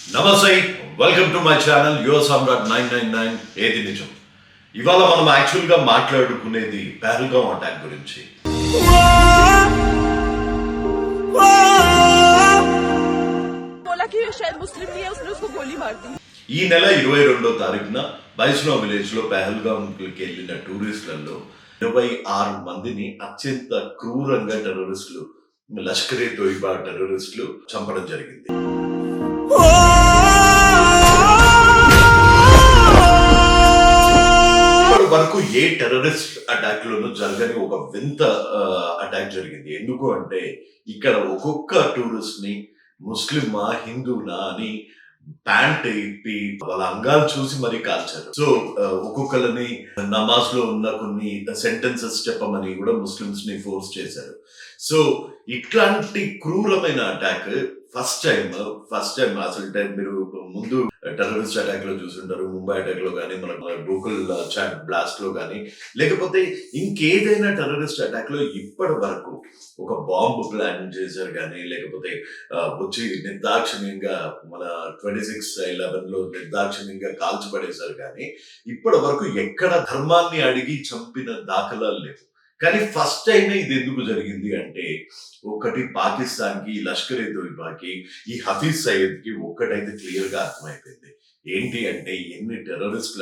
నమస్తే, welcome to my channel your Samrat 999 ఏది నిజం. ఇవాళ మనం యాక్చువల్గా మాట్లాడుకునేది పహల్గాం అటాక్ గురించి. ఈ నెల 22వ తారీఖున వైష్ణవ్ విలేజ్ లో పహల్గాంకి వెళ్ళిన టూరిస్టులలో 26 మందిని అత్యంత క్రూరంగా టెర్రరిస్టులు, లష్కరే తోయిబా టెర్రరిస్టులు చంపడం జరిగింది. వరకు ఏ టెర్రరిస్ట్ అటాక్ లోనూ జరగని ఒక వింత అటాక్ జరిగింది. ఎందుకు అంటే ఇక్కడ ఒక్కొక్క టూరిస్ట్ ని ముస్లిమా హిందూనా అని ప్యాంట్ ఇప్పి వాళ్ళ అంగాలు చూసి మరీ కాల్చారు. సో ఒక్కొక్కరిని నమాజ్ లో ఉన్న కొన్ని సెంటెన్సెస్ చెప్పమని కూడా ముస్లిమ్స్ ని ఫోర్స్ చేశారు. సో ఇట్లాంటి క్రూరమైన అటాక్ ఫస్ట్ టైం అసలు మీరు ముందు టెర్రరిస్ట్ అటాక్ లో చూసుంటారు, ముంబై అటాక్ లో కానీ, మన గూగుల్ చాట్ బ్లాస్ట్ లో కానీ, లేకపోతే ఇంకేదైనా టెర్రరిస్ట్ అటాక్ లో ఇప్పటి వరకు ఒక బాంబు ప్లాన్ చేశారు కానీ, లేకపోతే వచ్చి నిర్దాక్షిణ్యంగా మన 26/11 లో నిర్దాక్షిణ్యంగా కాల్చిపడేశారు కానీ, ఇప్పటి వరకు ఎక్కడ ధర్మాన్ని అడిగి చంపిన దాఖలాలు లేవు. కానీ ఫస్ట్ టైం ఇది ఎందుకు జరిగింది అంటే, ఒకటి పాకిస్తాన్ కి, లష్కరే తోయిబాకి, ఈ హఫీజ్ సయీద్ కి ఒక్కటైతే క్లియర్ గా అర్థమైపోయింది. ఏంటి అంటే, ఎన్ని టెర్రరిస్ట్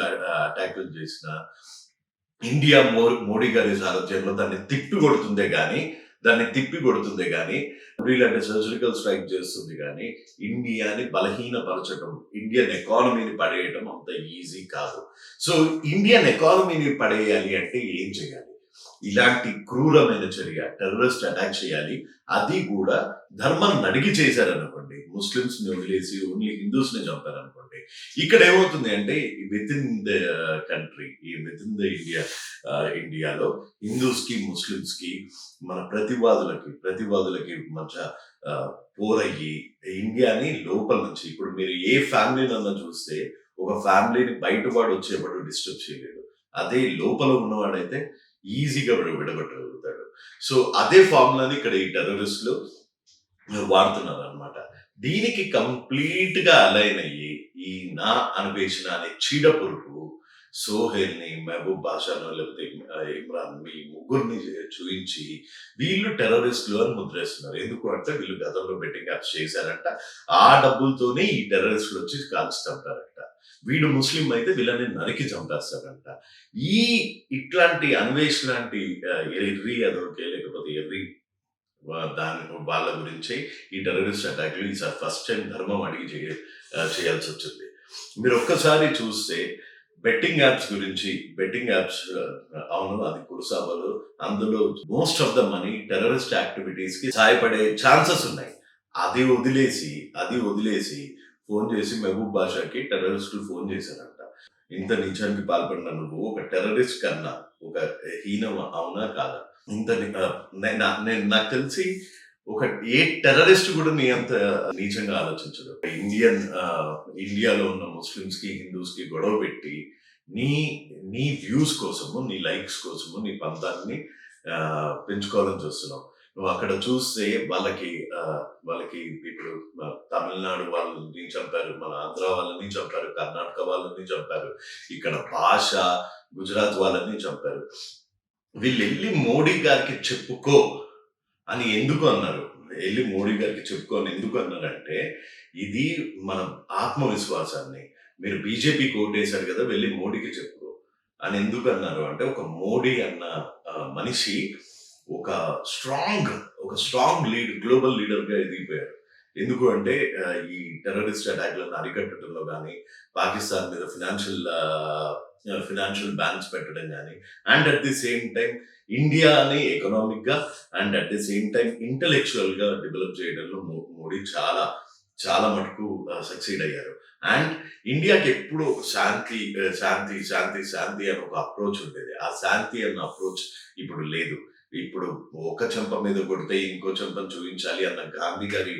అటాక్లు చేసినా ఇండియా మోడీ గారి సారథ్యంలో దాన్ని తిప్పి కొడుతుందే గానీ వీళ్ళంటే సర్జికల్ స్ట్రైక్ చేస్తుంది కానీ ఇండియాని బలహీనపరచడం, ఇండియన్ ఎకానమీని పడేయడం అంత ఈజీ కాదు. సో ఇండియన్ ఎకానమీని పడేయాలి అంటే ఏం చేయాలి? ఇలాంటి క్రూరమైన చర్య, టెర్రరిస్ట్ అటాక్ చేయాలి, అది కూడా ధర్మాన్ని అడిగి చేశారనుకోండి, ముస్లిమ్స్ ని వదిలేసి ఓన్లీ హిందూస్ ని చంపారనుకోండి, ఇక్కడ ఏమవుతుంది అంటే with in the country, with in the ఇండియాలో హిందూస్ కి, ముస్లిమ్స్ కి, మన ప్రతివాదులకి మధ్య పోరయ్యి ఇండియాని లోపల నుంచి, ఇప్పుడు మీరు ఏ ఫ్యామిలీనన్నా చూస్తే ఒక ఫ్యామిలీని బయటవాడు వచ్చేవాడు డిస్టర్బ్ చేయలేడు, అదే లోపల ఉన్నవాడైతే ఈజీగా విడగొట్టగలుగుతాడు. సో అదే ఫార్ములాని ఇక్కడ ఈ టెర్రరిస్టులు వాడుతున్నారు అనమాట. దీనికి కంప్లీట్ గా అలైన్ అయ్యి ఈ నా అన్వేషణ అనే చీడ పురుగు సోహెల్ ని, మహబూబ్ బాషాను, లేకపోతే ఇమ్రాన్, ఈ ముగ్గురిని చూపించి వీళ్ళు టెర్రరిస్టులు అని ముద్రేస్తున్నారు. ఎందుకు అంటే వీళ్ళు గతంలో బెట్టింగ్ యాప్స్ చేశారంట, ఆ డబ్బులతోనే ఈ టెర్రరిస్టులు వచ్చి కాల్చి చంపారంట. వీడు ముస్లిం అయితే వీళ్ళని నరికి చంపేస్తారంట. ఇట్లాంటి అన్వేష్ లాంటి ఎర్రి అదొకే, లేకపోతే ఎర్రి దాని వాళ్ళ గురించి ఈ టెర్రరిస్ట్ అటాక్లు ఈసారి ఫస్ట్ టైం ధర్మం అడిగి చేయాల్సి వచ్చింది. మీరు ఒక్కసారి చూస్తే బెట్టింగ్ యాప్స్ అవును, అది కురుసాబలు, అందులో most of the money terrorist activities కి సహాయపడే ఛాన్సెస్ ఉన్నాయి. అది వదిలేసి ఫోన్ చేసి మహబూబ్ బాషాకి టెర్రరిస్టులు ఫోన్ చేశారంట. ఇంత నీచానికి పాల్పడిన నువ్వు ఒక టెర్రరిస్ట్ కన్నా ఒక హీనం అవునా కాదా? నాకు తెలిసి ఒక ఏ టెర్రరిస్ట్ కూడా నీ అంత నీచంగా ఆలోచించదు. ఇండియాలో ఉన్న ముస్లిమ్స్ కి, హిందూస్ కి గొడవ పెట్టి నీ వ్యూస్ కోసము, నీ లైక్స్ కోసము, నీ పంతాన్ని పెంచుకోవాలని చూస్తున్నావు. నువ్వు అక్కడ చూస్తే వాళ్ళకి ఇప్పుడు తమిళనాడు వాళ్ళని చంపారు, మన ఆంధ్ర వాళ్ళని చంపారు, కర్ణాటక వాళ్ళని చంపారు, ఇక్కడ భాష గుజరాత్ వాళ్ళని చంపారు. వీళ్ళు వెళ్ళి మోడీ గారికి చెప్పుకో అని ఎందుకు అన్నారు? అన్నారంటే, ఇది మన ఆత్మవిశ్వాసాన్ని, మీరు బీజేపీ కోటేశారు కదా, వెళ్ళి మోడీకి చెప్పుకో అని ఎందుకు అన్నారు అంటే, ఒక మోడీ అన్న మనిషి ఒక స్ట్రాంగ్ గ్లోబల్ లీడర్ గా ఎదిగిపోయారు. ఎందుకు అంటే ఈ టెర్రరిస్ట్ అటాక్లను అరికట్టడంలో కానీ, పాకిస్తాన్ మీద ఫినాన్షియల్ బ్యాన్స్ పెట్టడం కానీ, and at the same time ఇండియాని ఎకనామిక్ గా and at the same time intellectual గా డెవలప్ చేయడంలో మోడీ చాలా మటుకు సక్సీడ్ అయ్యారు. అండ్ ఇండియాకి ఎప్పుడు శాంతి అని ఒక అప్రోచ్ ఉండేది. ఆ శాంతి అన్న అప్రోచ్ ఇప్పుడు లేదు. ఇప్పుడు ఒక చెంప మీద కొడితే ఇంకో చెంపను చూపించాలి అన్న గాంధీ గారి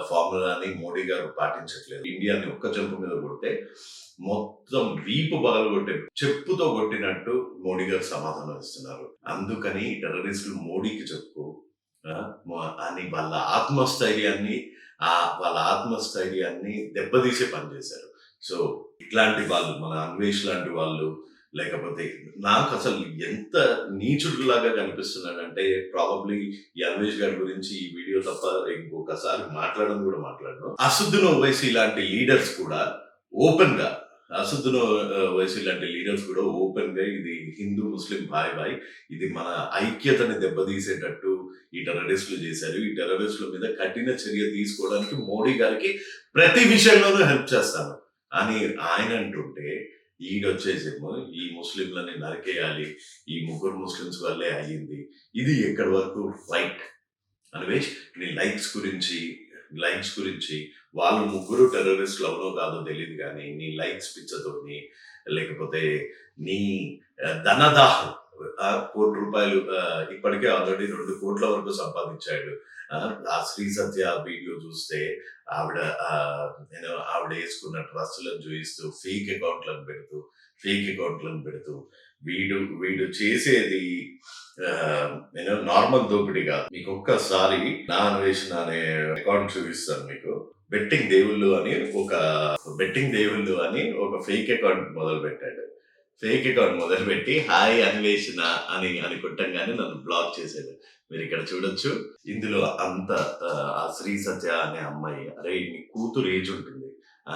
ఫార్ములాని మోడీ గారు పాటించట్లేదు. ఇండియాని ఒక్క చెంప మీద కొడితే మొత్తం వీపు పగలగొట్టే చెప్పుతో కొట్టినట్టు మోడీ గారు సమాధానం ఇస్తున్నారు. అందుకని టెర్రరిస్టులు మోడీకి చెప్పుకో అని వాళ్ళ ఆత్మస్థైర్యాన్ని, వాళ్ళ ఆత్మస్థైర్యాన్ని దెబ్బతీసే పని చేశారు. సో ఇట్లాంటి వాళ్ళు మన అన్వేష్ లాంటి వాళ్ళు, లేకపోతే నాకు అసలు ఎంత నీచుడిలాగా కనిపిస్తున్నాడంటే ప్రాబబ్లీ ఈ అన్వేష్ గారి గురించి ఈ వీడియో తప్ప ఇంకొకసారి మాట్లాడడం కూడా మాట్లాడను. అసదుద్దీన్ ఓవైసీ లాంటి లీడర్స్ కూడా ఓపెన్ గా అసదుద్దీన్ ఓవైసీ లాంటి లీడర్స్ కూడా ఓపెన్ గా ఇది హిందూ ముస్లిం బాయ్ బాయ్, ఇది మన ఐక్యతని దెబ్బతీసేటట్టు ఈ టెర్రరిస్టులు చేశారు, ఈ టెర్రరిస్టుల మీద కఠిన చర్య తీసుకోవడానికి మోడీ గారికి ప్రతి విషయంలోనూ హెల్ప్ చేస్తాను అని ఆయన అంటుంటే, ఈడొచ్చేసేమో ఈ ముస్లింలని నరికేయాలి, ఈ ముగ్గురు ముస్లిమ్స్ వల్లే అయ్యింది, ఇది ఎక్కడి వరకు రైట్? అన్వేష్, నీ లైక్స్ గురించి వాళ్ళు ముగ్గురు టెర్రరిస్టులు అవునో కాదో తెలియదు కానీ నీ లైక్స్ పిచ్చతోని, లేకపోతే నీ ధనదాహం, ₹1 ఇప్పటికే ఆల్రెడీ 2 కోట్ల వరకు సంపాదించాడు. ఆ శ్రీ సత్య వీడియో చూస్తే ఆవిడ ఆవిడ వేసుకున్న డ్రెస్సులను చూపిస్తూ ఫేక్ అకౌంట్లను పెడుతూ వీడు చేసేది నార్మల్ దోపిడీ కాదు. మీకు ఒక్కసారి నా అన్వేషణ అనే అకౌంట్ చూపిస్తాను మీకు. బెట్టింగ్ దేవుళ్ళు అని ఒక ఫేక్ అకౌంట్ మొదలు పెట్టాడు. ఫేక్ అకౌంట్ మొదలుపెట్టి హాయ్ అన్వేషణ అని కొట్టంగానే నన్ను బ్లాక్ చేశాడు. మీరు ఇక్కడ చూడొచ్చు. ఇందులో అంత ఆ శ్రీ సత్య అనే అమ్మాయి, అరే నీ కూతురు ఏజ్ ఉంటుంది, ఆ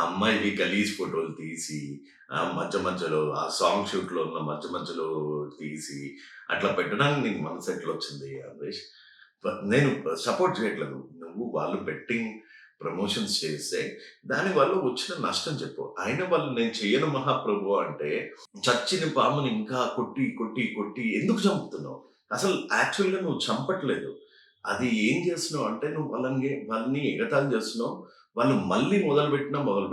అమ్మాయివి గలీజ్ ఫోటోలు తీసి మధ్యలో ఆ సాంగ్ షూట్ లో ఉన్న మధ్యలో తీసి అట్లా పెట్టడానికి నీకు మనసు ఎట్లా వచ్చింది అన్వేష్? నేను సపోర్ట్ చేయట్లేదు. వాళ్ళు బెట్టింగ్ ప్రమోషన్స్ చేస్తే దాని వల్ల వచ్చిన నష్టం చెప్పు. అయిన వాళ్ళు నేను చెయ్యను మహాప్రభు అంటే చచ్చిన పాముని ఇంకా కొట్టి ఎందుకు చంపుతున్నావు? అసలు యాక్చువల్గా నువ్వు చంపట్లేదు. అది ఏం చేస్తున్నావు అంటే నువ్వు వాళ్ళని ఎగతాళి చేస్తున్నావు. వాళ్ళు మళ్ళీ మొదలు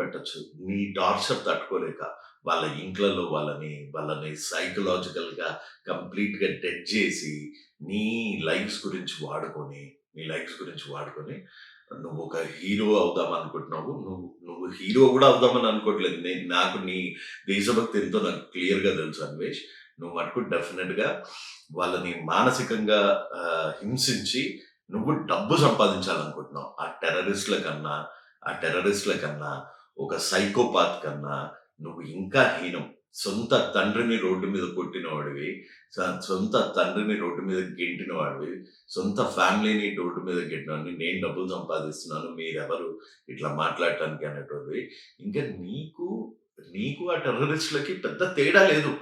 పెట్టచ్చు నీ టార్చర్ తట్టుకోలేక. వాళ్ళ ఇంట్లలో వాళ్ళని సైకలాజికల్ గా కంప్లీట్ గా డెడ్ చేసి నీ లైఫ్స్ గురించి వాడుకొని నువ్వు ఒక హీరో అవుదాం అనుకుంటున్నావు. నువ్వు హీరో కూడా అవుదామని అనుకోవట్లేదు. నాకు నీ దేశభక్తి ఎంతో నాకు క్లియర్ గా తెలుసు అన్వేష్. నువ్వు మటుకు డెఫినెట్ గా వాళ్ళని మానసికంగా హింసించి నువ్వు డబ్బు సంపాదించాలనుకుంటున్నావు. ఆ టెర్రరిస్టుల కన్నా ఒక సైకోపాత్ కన్నా నువ్వు ఇంకా హీనం. సొంత తండ్రిని రోడ్డు మీద కొట్టిన వాడివి, సొంత తండ్రిని రోడ్డు మీద గెంటిన వాడివి, సొంత ఫ్యామిలీని రోడ్డు మీద గెంటిన వాడిని, నేను డబ్బులు సంపాదిస్తున్నాను మీరెవరు ఇట్లా మాట్లాడటానికి అనేటువంటివి. ఇంకా నీకు ఆ టెర్రరిస్టులకి పెద్ద తేడా లేదు.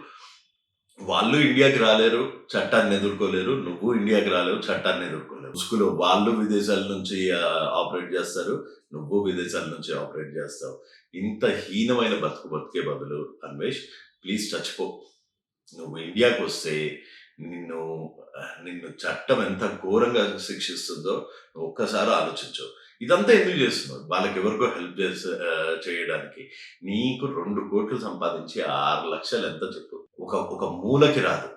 వాళ్ళు ఇండియాకి రాలేరు, చట్టాన్ని ఎదుర్కోలేరు. నువ్వు ఇండియాకి రాలేవు, చట్టాన్ని ఎదుర్కోలేవు. ముసుగులో వాళ్ళు విదేశాల నుంచి ఆపరేట్ చేస్తారు, నువ్వు విదేశాల నుంచి ఆపరేట్ చేస్తావు. ఇంత హీనమైన బతికే బదులు అన్వేష్ ప్లీజ్ చచ్చిపో. నువ్వు ఇండియాకి వస్తే నిన్ను చట్టం ఎంత ఘోరంగా శిక్షిస్తుందో నువ్వు ఒక్కసారి ఆలోచించు. ఇదంతా ఎందుకు చేస్తున్నావు? వాళ్ళకి ఎవరికో హెల్ప్ చేయడానికి. నీకు 2 కోట్లు సంపాదించి 6 లక్షలు ఎంత చెప్పు? ఒక మూలకి రాదు.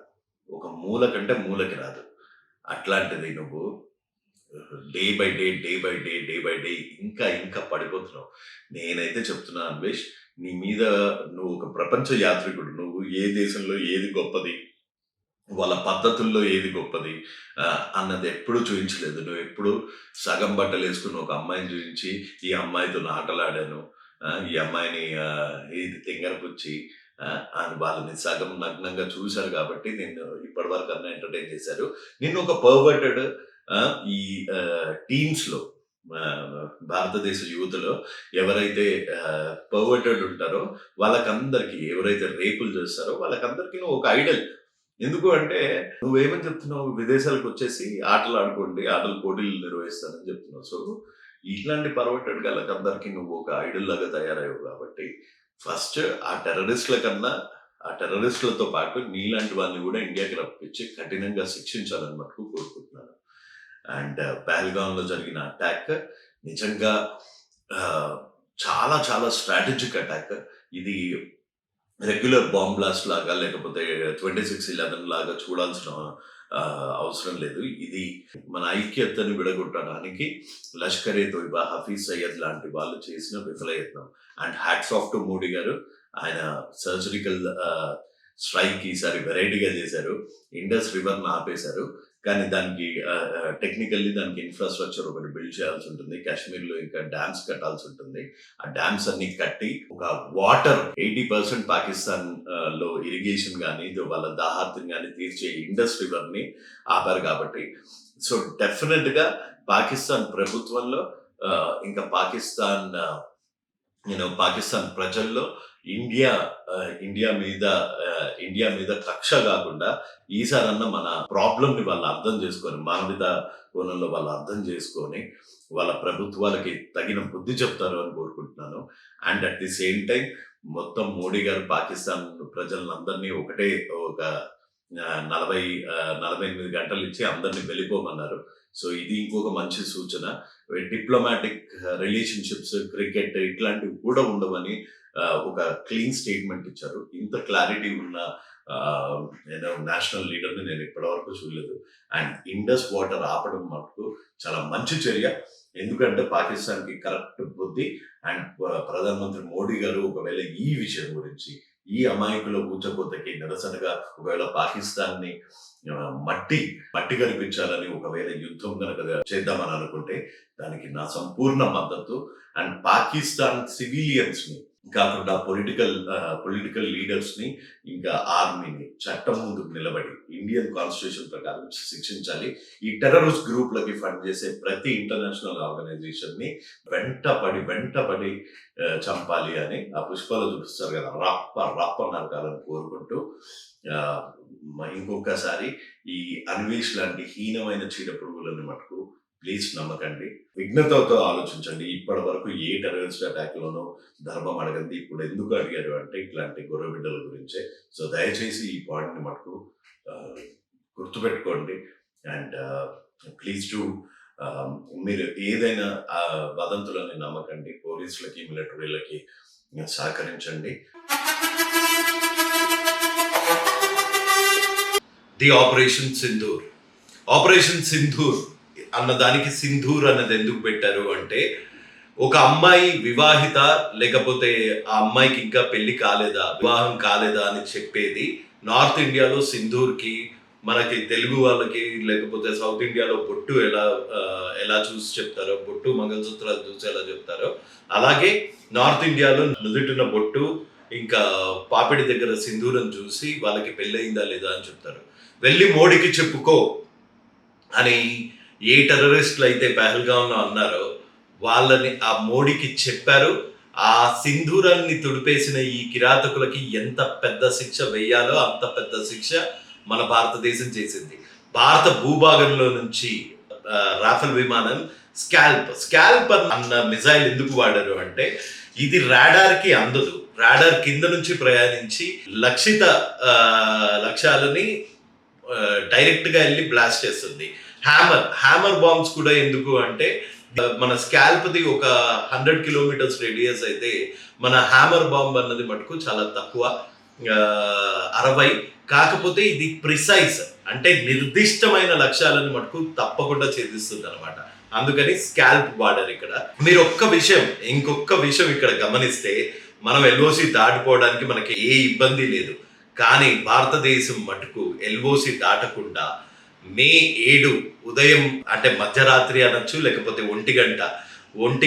ఒక మూలకి రాదు. అట్లాంటిది నువ్వు డే బై డే ఇంకా పడిపోతున్నావు. నేనైతే చెప్తున్నా అన్వేష్, నీ మీద నువ్వు ఒక ప్రపంచ యాత్రికుడు. నువ్వు ఏ దేశంలో ఏది గొప్పది, వాళ్ళ పద్ధతుల్లో ఏది గొప్పది అన్నది ఎప్పుడు చూపించలేదు. నువ్వు ఎప్పుడు సగం బట్టలు వేసుకుని ఒక అమ్మాయిని చూపించి ఈ అమ్మాయితో ఆటలాడాను, ఈ అమ్మాయిని ఇది తింగరపుచ్చి అని వాళ్ళని సగం నగ్నంగా చూశారు కాబట్టి నేను ఇప్పటి వరకు అన్న ఎంటర్టైన్ చేశారు. నిన్ను ఒక పర్వర్టెడ్ ఈ టీమ్స్ లో భారతదేశ యువతలో ఎవరైతే పర్వర్టెడ్ ఉంటారో వాళ్ళకందరికీ, ఎవరైతే రేపులు చేస్తారో వాళ్ళకందరికీ నువ్వు ఒక ఐడల్. ఎందుకు అంటే నువ్వేమని చెప్తున్నావు? విదేశాలకు వచ్చేసి ఆటలు ఆడుకోండి, ఆటలు పోటీలు నిర్వహిస్తానని చెప్తున్నావు. సో ఇట్లాంటి పర్వర్టెడ్ వాళ్ళకందరికీ నువ్వు ఒక ఐడల్ లాగా తయారయ్యావు. కాబట్టి ఫస్ట్ ఆ టెర్రరిస్టులతో పాటు నీలాంటి వాళ్ళని కూడా ఇండియాకి రప్పించి కఠినంగా శిక్షించాలని మటుకు కోరుకుంటున్నాను. అండ్ పహల్గామ్ లో జరిగిన అటాక్ నిజంగా చాలా చాలా స్ట్రాటజిక్ అటాక్. ఇది రెగ్యులర్ బాంబ్ బ్లాస్ట్ లాగా లేకపోతే 26/11 లాగా చూడాల్సిన అవసరం లేదు. ఇది మన ఐక్యతను విడగొట్టడానికి లష్కరే తోయిబా, హఫీజ్ సయ్యద్ లాంటి వాళ్ళు చేసిన విఫలయత్నం. And hats off to Modi garu. ఆయన సర్జికల్ స్ట్రైక్ ఈసారి వెరైటీగా చేశారు. ఇండస్ రివర్ ఆపేశారు. కానీ దానికి టెక్నికల్లీ దానికి ఇన్ఫ్రాస్ట్రక్చర్ ఒకటి బిల్డ్ చేయాల్సి ఉంటుంది. కాశ్మీర్లో ఇంకా డ్యామ్స్ కట్టాల్సి ఉంటుంది. ఆ డ్యామ్స్ అన్ని కట్టి ఒక వాటర్ 80% పాకిస్తాన్ లో ఇరిగేషన్ కానీ వాళ్ళ దాహార్తిని కానీ తీర్చే ఇండస్ రివర్ ని ఆపారు కాబట్టి సో డెఫినెట్ గా పాకిస్తాన్ ప్రభుత్వంలో ఇంకా పాకిస్తాన్ ప్రజల్లో ఇండియా మీద కక్ష కాకుండా ఈసారన్నా మన ప్రాబ్లం ని వాళ్ళు అర్థం చేసుకొని మానవతా కోణంలో వాళ్ళు అర్థం చేసుకొని వాళ్ళ ప్రభుత్వాలకి తగిన బుద్ధి చెప్తారు అని కోరుకుంటున్నాను. And at the same time మొత్తం మోడీ గారు పాకిస్తాన్ ప్రజలందరినీ ఒకటే ఒక 48 గంటలు ఇచ్చి అందరినీ వెళ్ళిపోమన్నారు. సో ఇది ఇంకొక మంచి సూచన. డిప్లొమాటిక్ రిలేషన్షిప్స్, క్రికెట్ ఇట్లాంటివి కూడా ఉండవని ఒక క్లీన్ స్టేట్మెంట్ ఇచ్చారు. ఇంత క్లారిటీ ఉన్న నేషనల్ లీడర్ని నేను ఇప్పటివరకు చూడలేదు. అండ్ ఇండస్ వాటర్ ఆపడం మటుకు చాలా మంచి చర్య. ఎందుకంటే పాకిస్తాన్కి కరెక్ట్ బుద్ధి అండ్ ప్రధానమంత్రి మోడీ గారు ఒకవేళ ఈ విషయం గురించి ఈ అమాయకుల ఊచకోతకి నిరసనగా ఒకవేళ పాకిస్తాన్ని మట్టి కనిపించాలని ఒకవేళ యుద్ధం కనుక చేద్దామని అనుకుంటే దానికి నా సంపూర్ణ మద్దతు. అండ్ పాకిస్తాన్ సివిలియన్స్ ని కాకుండా పొలిటికల్ లీడర్స్ ని ఇంకా ఆర్మీని చట్టం ముందుకు నిలబడి ఇండియన్ కాన్స్టిట్యూషన్ ప్రకారం శిక్షించాలి. ఈ టెర్రరిస్ట్ గ్రూప్లకి ఫండ్ చేసే ప్రతి ఇంటర్నేషనల్ ఆర్గనైజేషన్ ని వెంటపడి చంపాలి అని ఆ పుష్పాలు చూపిస్తారు కదా, రప్ప నరకాలని కోరుకుంటూ ఇంకొకసారి ఈ అన్వేష్ లాంటి హీనమైన చీడ పురుగులను మటుకు ప్లీజ్ నమ్మకండి. విఘ్నతతో ఆలోచించండి. ఇప్పటి వరకు ఏ టెర్రరిస్ట్ అటాక్ లోనో ధర్మం అడగండి, ఇప్పుడు ఎందుకు అడిగారు అంటే ఇట్లాంటి గొర్రెబిడ్డల గురించే. సో దయచేసి ఈ పాయింట్ ని మటుకు గుర్తుపెట్టుకోండి. అండ్ ప్లీజ్ డూ మీరు ఏదైనా వదంతులని నమ్మకండి. పోలీసులకి మిలిటరీలకి సహకరించండి. ది ఆపరేషన్ సింధూర్ అన్న దానికి సింధూర్ అన్నది ఎందుకు పెట్టారు అంటే ఒక అమ్మాయి వివాహిత లేకపోతే ఆ అమ్మాయికి ఇంకా పెళ్లి కాలేదా, వివాహం కాలేదా అని చెప్పేది. నార్త్ ఇండియాలో సింధూర్కి, మనకి తెలుగు వాళ్ళకి లేకపోతే సౌత్ ఇండియాలో బొట్టు ఎలా చూసి చెప్తారో, బొట్టు మంగళసూత్రాలు చూసి ఎలా చెప్తారో అలాగే నార్త్ ఇండియాలో నుదుటిన బొట్టు ఇంకా పాపిడి దగ్గర సింధూరం చూసి వాళ్ళకి పెళ్ళయిందా లేదా అని చెప్తారు. వెళ్ళి మోడీకి చెప్పుకో అని ఏ టెర్రరిస్టులు అయితే పహల్గాంలో అన్నారో వాళ్ళని ఆ మోడీకి చెప్పారు. ఆ సింధూరాన్ని తుడిపేసిన ఈ కిరాతకులకి ఎంత పెద్ద శిక్ష వేయాలో అంత పెద్ద శిక్ష మన భారతదేశం చేసింది. భారత భూభాగంలో నుంచి రాఫెల్ విమానం స్కాల్ప్ అన్న మిజైల్ ఎందుకు వాడారు అంటే ఇది రాడార్కి అందదు. రాడార్ కింద నుంచి ప్రయాణించి లక్ష్యాలని డైరెక్ట్ గా వెళ్ళి బ్లాస్ట్ చేస్తుంది. హ్యామర్ బాంబ్స్ కూడా ఎందుకు అంటే మన స్కాల్ప్ది ఒక 100 కిలోమీటర్స్ రేడియస్ అయితే మన హ్యామర్ బాంబ్ అన్నది మటుకు చాలా తక్కువ, 60. కాకపోతే ఇది ప్రిసైజ్ అంటే నిర్దిష్టమైన లక్ష్యాలను మటుకు తప్పకుండా ఛేదిస్తుంది అనమాట. అందుకని స్కాల్ప్ వాడారు ఇక్కడ. మీరు ఇంకొక విషయం ఇక్కడ గమనిస్తే మనం ఎల్ఓసి దాటిపోవడానికి మనకి ఏ ఇబ్బంది లేదు. కానీ భారతదేశం మటుకు ఎల్ఓసి దాటకుండా మే 7 ఉదయం అంటే మధ్యరాత్రి అనొచ్చు లేకపోతే 1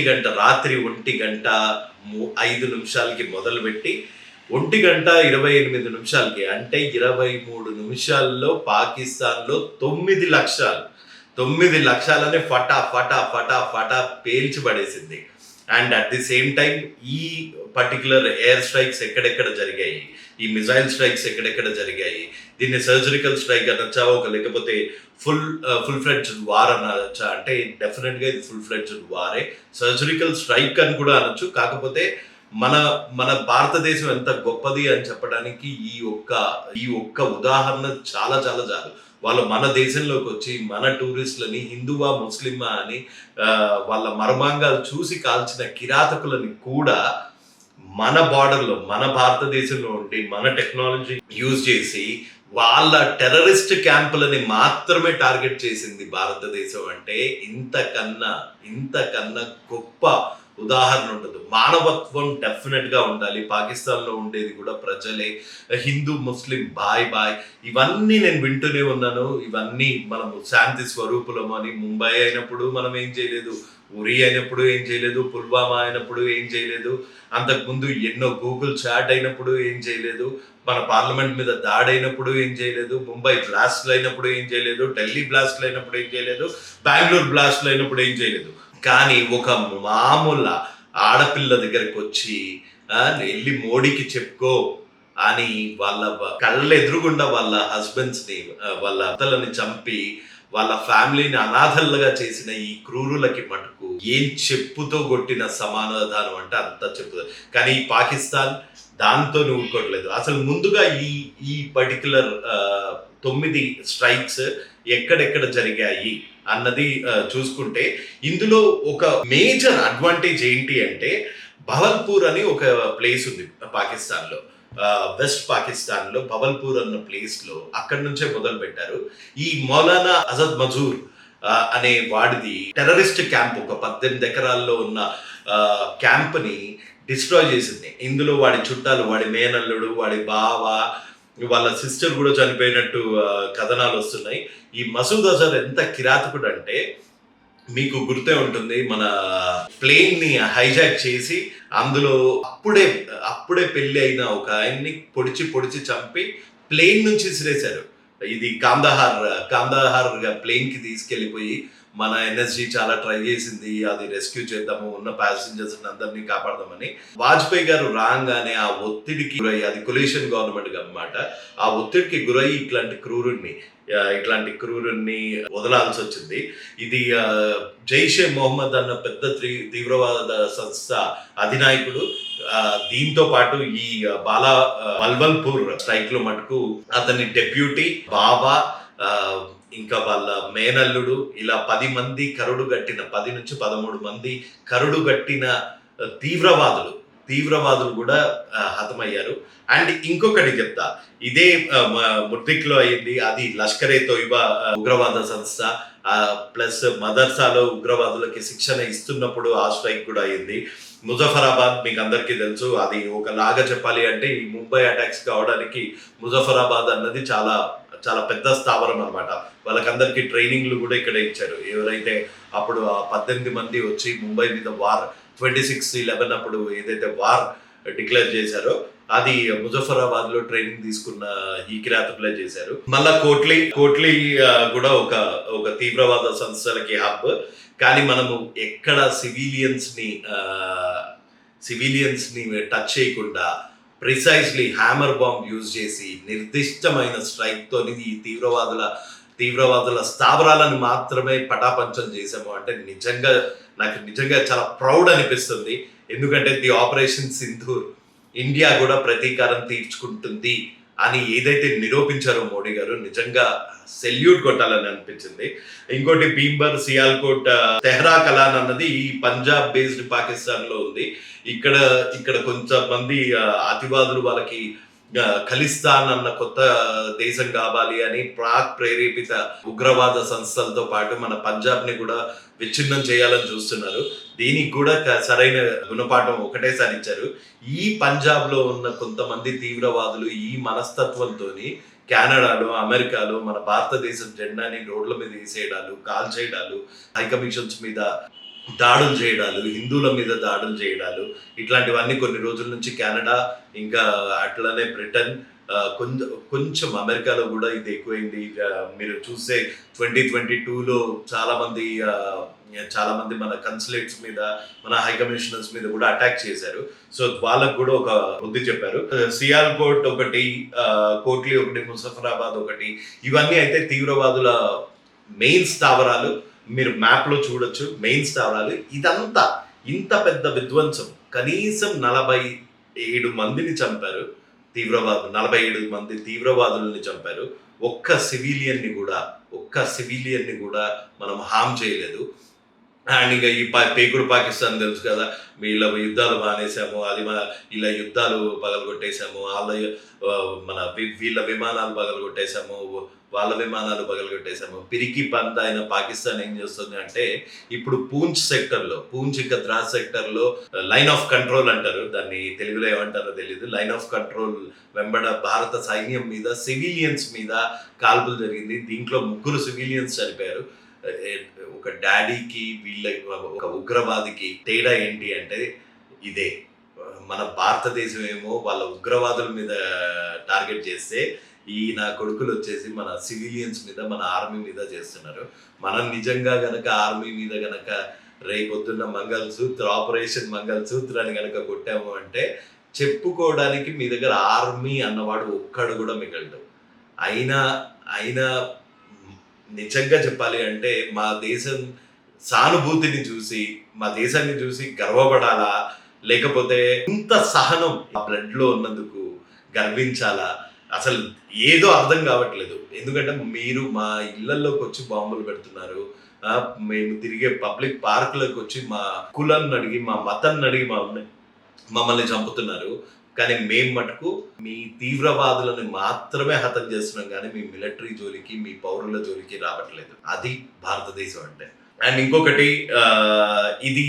గంట రాత్రి 1:05 మొదలుపెట్టి 1:28 అంటే 23 నిమిషాల్లో పాకిస్తాన్లో 9 లక్షలని ఫటా పేల్చి పడేసింది. And at the same time ఈ పర్టికులర్ ఎయిర్ స్ట్రైక్స్ ఎక్కడెక్కడ జరిగాయి, ఈ మిజైల్ స్ట్రైక్స్ ఎక్కడెక్కడ జరిగాయి, దీన్ని సర్జికల్ స్ట్రైక్ అనొచ్చా లేకపోతే ఫుల్ ఫ్లెడ్జ్డ్ వార్ అనొచ్చా అంటే డెఫినెట్ గా ఇది ఫుల్ ఫ్లెడ్జ్డ్ వారే. సర్జికల్ స్ట్రైక్ అని కూడా అనొచ్చు. కాకపోతే మన భారతదేశం ఎంత గొప్పది అని చెప్పడానికి ఈ ఒక్క ఉదాహరణ చాలా చాలా చాలు. వాళ్ళు మన దేశంలోకి వచ్చి మన టూరిస్టులని హిందువా ముస్లిమా అని వాళ్ళ మర్మాంగాలు చూసి కాల్చిన కిరాతకులని కూడా మన బార్డర్లో మన భారతదేశంలో ఉండి మన టెక్నాలజీ యూజ్ చేసి వాళ్ళ టెర్రరిస్ట్ క్యాంపులని మాత్రమే టార్గెట్ చేసింది భారతదేశం. అంటే ఇంతకన్నా గొప్ప ఉదాహరణ ఉండదు. మానవత్వం డెఫినెట్‌గా ఉండాలి. పాకిస్తాన్‌లో ఉండేది కూడా ప్రజలే. హిందూ, ముస్లిం బాయ్ బాయ్ ఇవన్నీ నేను వింటూనే ఉన్నాను. ఇవన్నీ మనము శాంతి స్వరూపులం అని. ముంబై అయినప్పుడు మనం ఏం చేయలేదు. ఉరి అయినప్పుడు ఏం చేయలేదు. పుల్వామా అయినప్పుడు ఏం చేయలేదు. అంతకుముందు ఎన్నో గూగుల్ చాట్ అయినప్పుడు ఏం చేయలేదు. మన పార్లమెంట్ మీద దాడైనప్పుడు ఏం చేయలేదు. ముంబై బ్లాస్ట్‌లు అయినప్పుడు ఏం చేయలేదు. ఢిల్లీ బ్లాస్ట్‌లు అయినప్పుడు ఏం చేయలేదు. బెంగుళూరు బ్లాస్ట్‌లు అయినప్పుడు ఏం చేయలేదు. కానీ ఒక మామూలు ఆడపిల్ల దగ్గరకొచ్చి ఎళ్లి మోడీకి చెప్పుకో అని వాళ్ళ కళ్ళెదురుగుండా వాళ్ళ హస్బెండ్స్‌ని వాళ్ళ భర్తలని చంపి వాళ్ళ ఫ్యామిలీని అనాథలుగా చేసిన ఈ క్రూరులకి మటుకు ఏం చెప్పుతో కొట్టిన సమాధానం అంటే అంత చెప్పుతో. కానీ ఈ పాకిస్తాన్ దాంతో ఊరుకోవట్లేదు. అసలు ముందుగా ఈ ఈ పర్టిక్యులర్ 9 స్ట్రైక్స్ ఎక్కడెక్కడ జరిగాయి అన్నది చూసుకుంటే ఇందులో ఒక మేజర్ అడ్వాంటేజ్ ఏంటి అంటే భవల్పూర్ అని ఒక ప్లేస్ ఉంది పాకిస్తాన్‌లో. వెస్ట్ పాకిస్తాన్‌లో భవల్పూర్ అన్న ప్లేస్‌లో అక్కడి నుంచే మొదలు పెట్టారు. ఈ మౌలానా అజద్ మజూర్ అనే వాడిది టెర్రరిస్ట్ క్యాంప్ ఒక 18 ఎకరాల్లో ఉన్న క్యాంప్‌ని డిస్ట్రాయ్ చేసింది. ఇందులో వాడి చుట్టాలు, వాడి మేనల్లుడు, వాడి బావ, వాళ్ళ సిస్టర్ కూడా చనిపోయినట్టు కథనాలు వస్తున్నాయి. ఈ మసూద్ అజర్ ఎంత కిరాతకుడు అంటే మీకు గుర్తే ఉంటుంది. మన ప్లేన్ ని హైజాక్ చేసి అందులో అప్పుడే పెళ్లి అయిన ఒక ఆయన్ని పొడిచి పొడిచి చంపి ప్లేన్ నుంచి విసిరేశారు. ఇది కాందహార్ ప్లేన్ కి తీసుకెళ్లిపోయి మన ఎన్ఎస్జి చాలా ట్రై చేసింది. అది రెస్క్యూ చేద్దాము, ఉన్న ప్యాసింజర్స్ అందరినీ కాపాడదామని. వాజ్పేయి గారు రాగానే ఆ ఒత్తిడికి గురై, అది కొలీషన్ గవర్నమెంట్ అన్నమాట, ఆ ఒత్తిడికి గురై ఇట్లాంటి క్రూరుణ్ణి వదలాల్సి వచ్చింది. ఇది జైషే మొహమ్మద్ అన్న పెద్ద తీవ్రవాద సంస్థ అధినాయకుడు. దీంతో పాటు ఈ బల్వల్పూర్ స్ట్రైక్ లో మటుకు అతని డెప్యూటీ బాబా, ఇంకా వాళ్ళ మేనల్లుడు, ఇలా 10 మంది 10 నుంచి 13 మంది కరుడుగట్టిన తీవ్రవాదులు కూడా హతమయ్యారు. అండ్ ఇంకొకటి చెప్తా, ఇదే ముర్దిక్లో అయింది. అది లష్కరే తోయిబా ఉగ్రవాద సంస్థ ప్లస్ మదర్సాలో ఉగ్రవాదులకి శిక్షణ ఇస్తున్నప్పుడు ఆ స్ట్రైక్ కూడా అయింది. ముజఫరాబాద్ మీకు అందరికీ తెలుసు. అది ఒకలాగా చెప్పాలి అంటే ఈ ముంబై అటాక్స్ కావడానికి ముజఫరాబాద్ అన్నది చాలా చాలా పెద్ద స్థావరం అనమాట. వాళ్ళకందరికీ ట్రైనింగ్లు కూడా ఇక్కడ ఇచ్చారు. ఎవరైతే అప్పుడు ఆ 18 మంది వచ్చి ముంబై మీద వార్ 26/11 అప్పుడు ఏదైతే వార్ డిక్లేర్ చేశారో అది ముజఫరాబాద్ లో ట్రైనింగ్ తీసుకున్న ఈ కిరాతకులే చేశారు. మళ్ళా కోట్లీ కూడా ఒక తీవ్రవాద సంస్థలకి హబ్. కానీ మనము ఎక్కడ సివిలియన్స్ ని టచ్ చేయకుండా ప్రిసైజ్లీ హ్యామర్ బాంబ్ యూజ్ చేసి నిర్దిష్టమైన స్ట్రైక్ తోని ఈ తీవ్రవాదుల స్థావరాలను మాత్రమే పటాపంచం చేసాము అంటే నాకు నిజంగా చాలా ప్రౌడ్ అనిపిస్తుంది. ఎందుకంటే ది ఆపరేషన్ సింధూర్ ఇండియా కూడా ప్రతీకారం తీర్చుకుంటుంది అని ఏదైతే నిరూపించారో మోడీ గారు, నిజంగా సెల్యూట్ కొట్టాలని అనిపించింది. ఇంకోటి భీంబర్, సియాల్కోట్, తెహ్రా కలాన్ అన్నది ఈ పంజాబ్ బేస్డ్ పాకిస్తాన్ లో ఉంది. ఇక్కడ కొంతమంది అతివాదులు వాళ్ళకి ఖలిస్తాన్ అన్న కొత్త దేశం కావాలి అని పాక్ ప్రేరేపిత ఉగ్రవాద సంస్థలతో పాటు మన పంజాబ్ ని కూడా విచ్ఛిన్నం చేయాలని చూస్తున్నారు. దీనికి కూడా సరైన గుణపాఠం ఒకటేసారి ఇచ్చారు. ఈ పంజాబ్ లో ఉన్న కొంతమంది తీవ్రవాదులు ఈ మనస్తత్వంతో కెనడాలో, అమెరికాలో మన భారతదేశం జెండాని రోడ్ల మీద వేసేయడాలు, కాల్చేయడాలు, హైకమిషన్స్ మీద దాడులు చేయడాలు, హిందువుల మీద దాడులు చేయడాలు, ఇట్లాంటివన్నీ కొన్ని రోజుల నుంచి కెనడా, ఇంకా అట్లనే బ్రిటన్, కొంచెం అమెరికాలో కూడా ఇది ఎక్కువైంది. మీరు చూస్తే 2022లో చాలా మంది మన కన్సులేట్స్ మీద, మన హైకమిషనర్స్ మీద కూడా అటాక్ చేశారు. సో వాళ్ళకు కూడా ఒక బుద్ధి చెప్పారు. సియాల్కోట్ ఒకటి, కోట్లీ ఒకటి, ముజఫరాబాద్ ఒకటి, ఇవన్నీ అయితే తీవ్రవాదుల మెయిన్ స్థావరాలు. మీరు మ్యాప్ లో చూడొచ్చు మెయిన్ స్థావరాలు. ఇదంతా ఇంత పెద్ద విధ్వంసం, కనీసం 47 మందిని చంపారు తీవ్రవాదులు, 47 మంది తీవ్రవాదులని చంపారు. ఒక్క సివిలియన్ ని కూడా మనం హామ్ చేయలేదు. అండ్ ఇంకా ఈ పేకుడు పాకిస్తాన్ తెలుసు కదా, వీళ్ళ యుద్ధాలు మానేసాము, అది ఇలా యుద్ధాలు పగలగొట్టేశాము, మన వీళ్ళ విమానాలు పగలగొట్టేశాము, వాళ్ళ విమానాలు పగలగొట్టేశాము. పిరికి పంత అయిన పాకిస్తాన్ ఏం చేస్తుంది అంటే ఇప్పుడు పూంచ్ సెక్టర్లో, పూంచ్ ఇంకా ద్రాస్ సెక్టర్లో లైన్ ఆఫ్ కంట్రోల్ అంటారు దాన్ని, తెలుగులో ఏమంటారో తెలియదు, లైన్ ఆఫ్ కంట్రోల్ వెంబడ భారత సైన్యం మీద సివిలియన్స్ మీద కాల్పులు జరిగింది. దీంట్లో 3 సివిలియన్స్ చనిపోయారు. ఒక డాడీకి వీళ్ళ ఒక ఉగ్రవాదికి తేడా ఏంటి అంటే ఇదే. మన భారతదేశం ఏమో వాళ్ళ ఉగ్రవాదుల మీద టార్గెట్ చేస్తే, ఈ నా కొడుకులు వచ్చేసి మన సివిలియన్స్ మీద, మన ఆర్మీ మీద చేస్తున్నారు. మనం నిజంగా గనక ఆర్మీ మీద గనక రేపొద్దున్న మంగళసూత్ర, ఆపరేషన్ మంగళసూత్ర అని గనక కొట్టాము అంటే చెప్పుకోవడానికి మీ దగ్గర ఆర్మీ అన్నవాడు ఒక్కడు కూడా మిగలడు. అయినా అయినా నిజంగా చెప్పాలి అంటే మా దేశం సానుభూతిని చూసి, మా దేశాన్ని చూసి గర్వపడాలా, లేకపోతే ఇంత సహనం ఆ బ్లడ్ లో ఉన్నందుకు గర్వించాలా, అసలు ఏదో అర్థం కావట్లేదు. ఎందుకంటే మీరు మా ఇళ్లలోకి వచ్చి బాంబులు పెడుతున్నారు, మేము తిరిగే పబ్లిక్ పార్కులకు వచ్చి మా కులాన్ని అడిగి, మా మతాన్ని అడిగి మమ్మల్ని చంపుతున్నారు. కానీ మేము మటుకు మీ తీవ్రవాదులను మాత్రమే హతం చేస్తున్నాం, కానీ మీ మిలిటరీ జోలికి, మీ పౌరుల జోలికి రావట్లేదు. అది భారతదేశం అంటే. అండ్ ఇంకొకటి, ఇది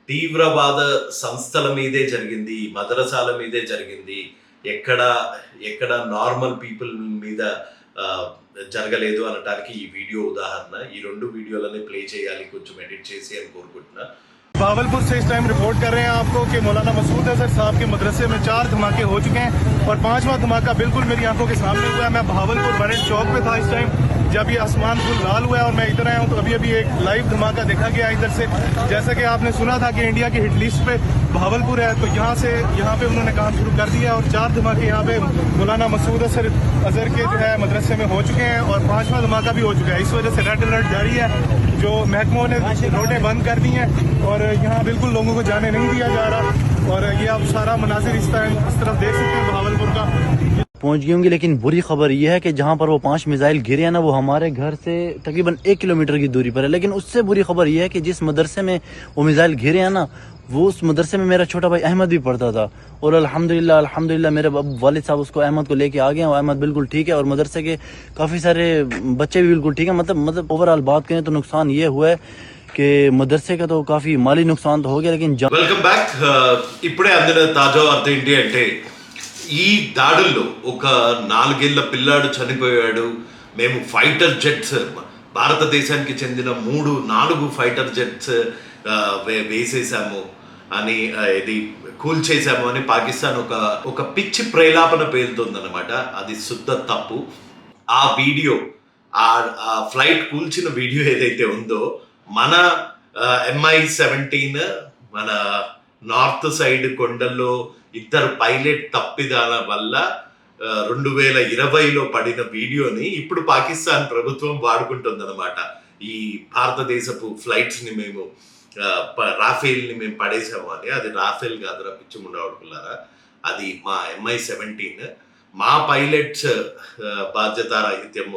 తీవ్రవాద సంస్థల మీదే జరిగింది, మదరసాల మీదే జరిగింది, ఎక్కడ నార్మల్ పీపుల్ మీద జరగలేదు అనటానికి ఈ వీడియో ఉదాహరణ. ఈ 2 వీడియోలని ప్లే చేయాలి, కొంచెం ఎడిట్ చేసి అని కోరుకుంటున్నా. भावलपुर से इस टाइम रिपोर्ट कर रहे हैं आपको कि मौलाना मसूद अजहर साहब के मदरसे में 4 धमाके हो चुके हैं और 5वां धमाका बिल्कुल मेरी आंखों के सामने हुआ है। मैं भावलपुर बरेट चौक पे था इस टाइम जब ये आसमान फुल लाल हुआ है और मैं इधर आया हूँ तो अभी एक लाइव धमाका देखा गया इधर से। जैसा कि आपने सुना था कि इंडिया की हिट लिस्ट पे भावलपुर है, तो यहाँ पे उन्होंने काम शुरू कर दिया और 4 धमाके यहाँ पे मौलाना मसूद अजहर के जो है मदरसे में हो चुके हैं और 5वां धमाका भी हो चुका है। इस वजह से रेड अलर्ट जारी है, जो महकमों ने रोडें बंद कर दी हैं और यहाँ बिल्कुल लोगों को जाने नहीं दिया जा रहा। और ये आप सारा मनाजिर इस तरफ देख सकते हैं भावलपुर का। पहुंच गई होंगी, लेकिन बुरी खबर यह है कि जहां पर वो 5 मिसाइल गिरे हैं ना, वो हमारे घर से तकरीबन 1 किलोमीटर की दूरी पर है। लेकिन उससे बुरी खबर यह है कि जिस मदरसे में वो मिसाइल गिरे हैं ना, वो उस मदरसे में मेरा छोटा भाई अहमद भी पढ़ता था और अल्हम्दुलिल्लाह मेरे वालिद साहब उसको अहमद को लेके आ गए हैं। अहमद बिल्कुल ठीक है और मदरसे के काफ़ी सारे बच्चे भी बिल्कुल ठीक है। मतलब ओवरऑल बात करें तो नुकसान ये हुआ है कि मदरसे का तो काफ़ी माली नुकसान तो हो गया, लेकिन వెల్కమ్ బ్యాక్. ఇప్పుడే అందిన తాజా వార్త ఏంటి అంటే, ఈ దాడుల్లో ఒక 4 ఏళ్ల పిల్లాడు చనిపోయాడు. మేము ఫైటర్ జెట్స్, భారతదేశానికి చెందిన 4 ఫైటర్ జెట్స్ వేసేసాము అని, ఇది కూల్చేసాము అని పాకిస్తాన్ ఒక పిచ్చి ప్రేలాపన పేలుతుందన్నమాట. అది శుద్ధ తప్పు. ఆ వీడియో, ఆ ఫ్లైట్ కూల్చిన వీడియో ఏదైతే ఉందో, మన MI-17 మన నార్త్ సైడ్ కొండల్లో 2 పైలట్ తప్పిదాల వల్ల 2020లో పడిన వీడియోని ఇప్పుడు పాకిస్తాన్ ప్రభుత్వం వాడుకుంటుందన్నమాట. ఈ భారతదేశపు ఫ్లైట్స్ ని మేము, రాఫేల్ ని మేము పడేసాము అని. అది రాఫేల్ కాదురా పిచ్చి ముండవాడుకున్నారా, అది మా MI-17. మా పైలట్స్ బాధ్యతారాహిత్యం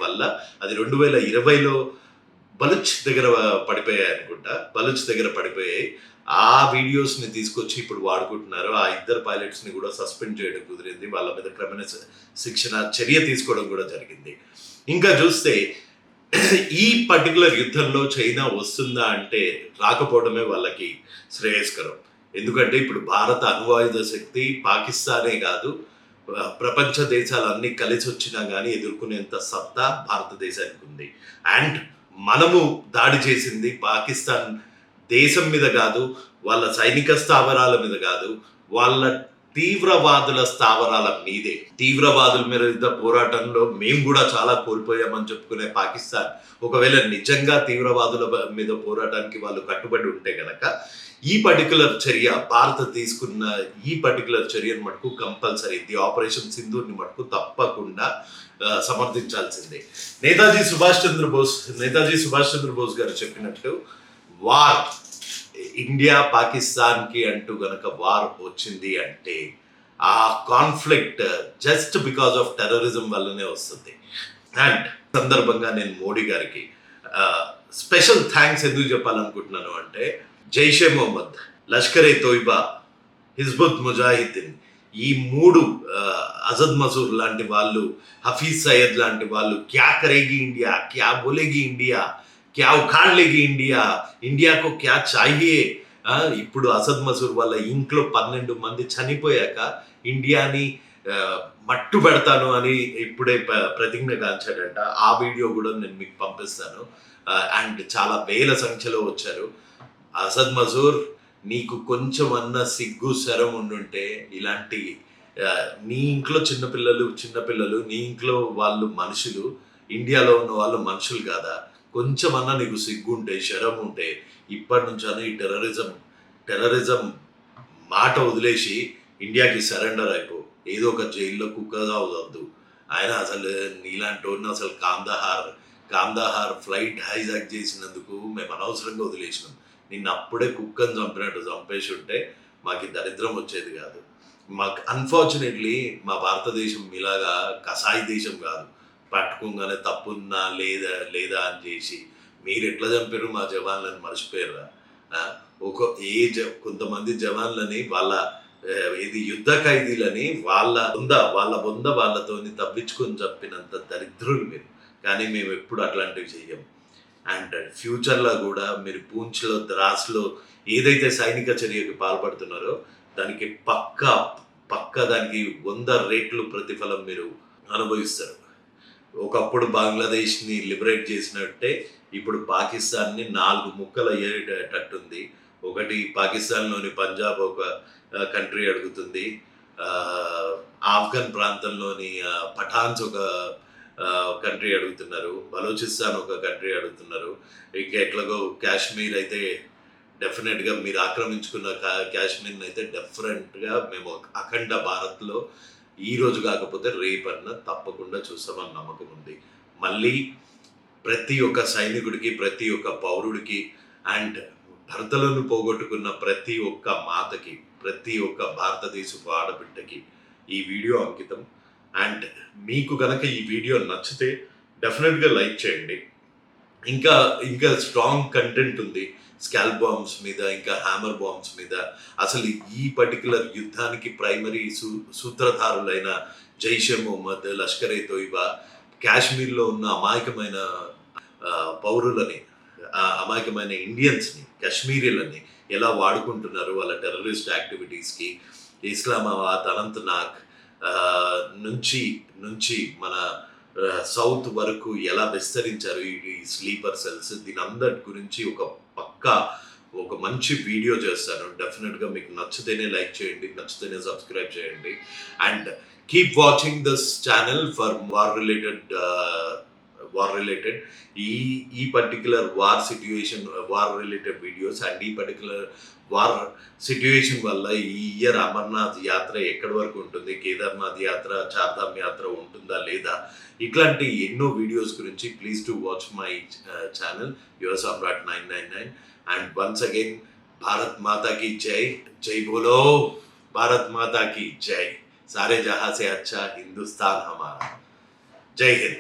వల్ల అది 2020లో బలుచ్ దగ్గర పడిపోయాయి. ఆ వీడియోస్ ని తీసుకొచ్చి ఇప్పుడు వాడుకుంటున్నారు. ఆ 2 పైలట్స్ ని కూడా సస్పెండ్ చేయడం కుదిరింది, వాళ్ళ మీద క్రిమినల్ శిక్షణ చర్య తీసుకోవడం కూడా జరిగింది. ఇంకా చూస్తే ఈ పర్టికులర్ యుద్ధంలో చైనా వస్తుందా అంటే రాకపోవడమే వాళ్ళకి శ్రేయస్కరం. ఎందుకంటే ఇప్పుడు భారత అణ్వాయుధ శక్తి పాకిస్తానే కాదు, ప్రపంచ దేశాలన్నీ కలిసి వచ్చినా కానీ ఎదుర్కొనేంత సత్తా భారతదేశానికి ఉంది. అండ్ మనము దాడి చేసింది పాకిస్తాన్ దేశం మీద కాదు, వాళ్ళ సైనిక స్థావరాల మీద కాదు, వాళ్ళ తీవ్రవాదుల స్థావరాల మీదే. తీవ్రవాదుల మీద పోరాటంలో మేము కూడా చాలా కోల్పోయామని చెప్పుకునే పాకిస్తాన్ ఒకవేళ నిజంగా తీవ్రవాదుల మీద పోరాటానికి వాళ్ళు కట్టుబడి ఉంటే గనక ఈ పర్టికులర్ చర్య, భారత్ తీసుకున్న ఈ పర్టికులర్ చర్యను మటుకు కంపల్సరీ, ది ఆపరేషన్ సింధూర్ని మటుకు తప్పకుండా సమర్థించాల్సిందే. నేతాజీ సుభాష్ చంద్రబోస్ గారు చెప్పినట్టు, వార్ ఇండియా పాకిస్తాన్ కి అంటూ గనక వార్ వచ్చింది అంటే ఆ conflict just because of terrorism వల్లనే వస్తుంది. అండ్ సందర్భంగా నేను మోడీ గారికి స్పెషల్ థ్యాంక్స్ ఎందుకు చెప్పాలనుకుంటున్నాను అంటే జైషే మొహమ్మద్, లష్కరే తోయిబా, హిజ్బుత్ ముజాహిద్దీన్, ఈ మూడు అజద్ మసూర్ లాంటి వాళ్ళు, హఫీజ్ సయ్యద్ లాంటి వాళ్ళు క్యా కరేగి ఇండియా, క్యా బోలేగి ఇండియా, క్యా ఉఖాడ్ లేగి ఇండియా, ఇండియాకు క్యా చాహియే. ఇప్పుడు అసద్ మసూర్ వాళ్ళ ఇంట్లో 12 మంది చనిపోయాక ఇండియాని మట్టు పెడతాను అని ఇప్పుడే ప్రతిజ్ఞ కాంచాడంట. ఆ వీడియో కూడా నేను మీకు పంపిస్తాను. అండ్ చాలా వేల సంఖ్యలో వచ్చారు. అసద్ మసూర్, నీకు కొంచెం అన్న సిగ్గు శరం ఉండుంటే ఇలాంటి నీ ఇంట్లో చిన్నపిల్లలు నీ ఇంట్లో వాళ్ళు మనుషులు, ఇండియాలో ఉన్న వాళ్ళు మనుషులు కాదా? కొంచెం అన్నా నీకు సిగ్గు ఉంటే, శరం ఉంటే ఇప్పటి నుంచైనా ఈ టెర్రరిజం మాట వదిలేసి ఇండియాకి సరెండర్ అయిపో. ఏదో ఒక జైల్లో కుక్కగా వదద్దు. ఆయన అసలు నీలాంటి వాడిని అసలు కాందహార్ ఫ్లైట్ హైజాక్ చేసినందుకు మేము అనవసరంగా వదిలేసినాం. నిన్ను అప్పుడే కుక్కని చంపినట్టు చంపేసి ఉంటే మాకు దరిద్రం వచ్చేది కాదు. మాకు అన్ఫార్చునేట్లీ మా భారతదేశం ఇలాగా కసాయి దేశం కాదు. పట్టుకోగానే తప్పున్నా లేదా అని చేసి మీరు ఎట్లా చంపారు మా జవాన్లని మర్చిపోయారా? కొంతమంది జవాన్లని వాళ్ళ యుద్ధ ఖైదీలని వాళ్ళ బొంద వాళ్ళతోని తప్పించుకొని చంపినంత దరిద్రులు మీరు. కానీ మేము ఎప్పుడు అట్లాంటివి చెయ్యం. అండ్ ఫ్యూచర్లో కూడా మీరు పూంచ్లో, ద్రాస్లో ఏదైతే సైనిక చర్యకి పాల్పడుతున్నారో దానికి పక్క దానికి 100 రెట్లు ప్రతిఫలం మీరు అనుభవిస్తారు. ఒకప్పుడు బంగ్లాదేశ్ని లిబరేట్ చేసినట్టే ఇప్పుడు పాకిస్తాన్ని 4 ముక్కలు అయ్యేటట్టుంది. ఒకటి పాకిస్తాన్లోని పంజాబ్ ఒక కంట్రీ అడుగుతుంది, ఆఫ్ఘన్ ప్రాంతంలోని పఠాన్స్ ఒక కంట్రీ అడుగుతున్నారు, బలూచిస్తాన్ ఒక కంట్రీ అడుగుతున్నారు. ఇంకా ఎట్లాగో కాశ్మీర్ అయితే డెఫినెట్గా మీరు ఆక్రమించుకున్న కాశ్మీర్ని అయితే డెఫినెట్గా మేము అఖండ భారత్లో ఈ రోజు కాకపోతే రేపన్నా తప్పకుండా చూస్తామని నమ్మకం ఉంది. మళ్ళీ ప్రతి ఒక్క సైనికుడికి, ప్రతి ఒక్క పౌరుడికి అండ్ భర్తలను పోగొట్టుకున్న ప్రతి ఒక్క మాతకి, ప్రతి ఒక్క భారతదేశపు ఆడబిడ్డకి ఈ వీడియో అంకితం. అండ్ మీకు కనుక ఈ వీడియో నచ్చితే డెఫినెట్గా లైక్ చేయండి. ఇంకా స్ట్రాంగ్ కంటెంట్ ఉంది స్కాల్ బాంబ్స్ మీద, ఇంకా హ్యామర్ బాంబ్స్ మీద. అసలు ఈ పర్టికులర్ యుద్ధానికి ప్రైమరీ సూత్రధారులైన జైషే మొహమ్మద్, లష్కరే తోయిబా, కాశ్మీర్లో ఉన్న అమాయకమైన పౌరులని, అమాయకమైన ఇండియన్స్ని, కాశ్మీరీలని ఎలా వాడుకుంటున్నారు వాళ్ళ టెర్రరిస్ట్ యాక్టివిటీస్కి. ఇస్లామాబాద్, అనంతనాగ్ నుంచి మన సౌత్ వరకు ఎలా విస్తరించారు ఈ స్లీపర్ సెల్స్, దీని అందరి గురించి ఒక మంచి వీడియో చేస్తాను. డెఫినెట్గా మీకు నచ్చితేనే లైక్ చేయండి, నచ్చితేనే సబ్స్క్రైబ్ చేయండి. And keep watching this channel for war related ఈ particular war related videos. And ఈ పర్టికులర్ వార్ సిట్యుయేషన్ వల్ల ఈ ఇయర్ అమర్నాథ్ యాత్ర ఎక్కడి వరకు ఉంటుంది, కేదార్నాథ్ యాత్ర, చార్ధామ్ యాత్ర ఉంటుందా లేదా, ఇట్లాంటి ఎన్నో వీడియోస్ గురించి please to watch my channel your Samrat 999. And once again Bharat Mata की जय, जय बोलो भारत माता की जय. सारे जहां से अच्छा हिंदुस्तान हमारा. जय हिंद.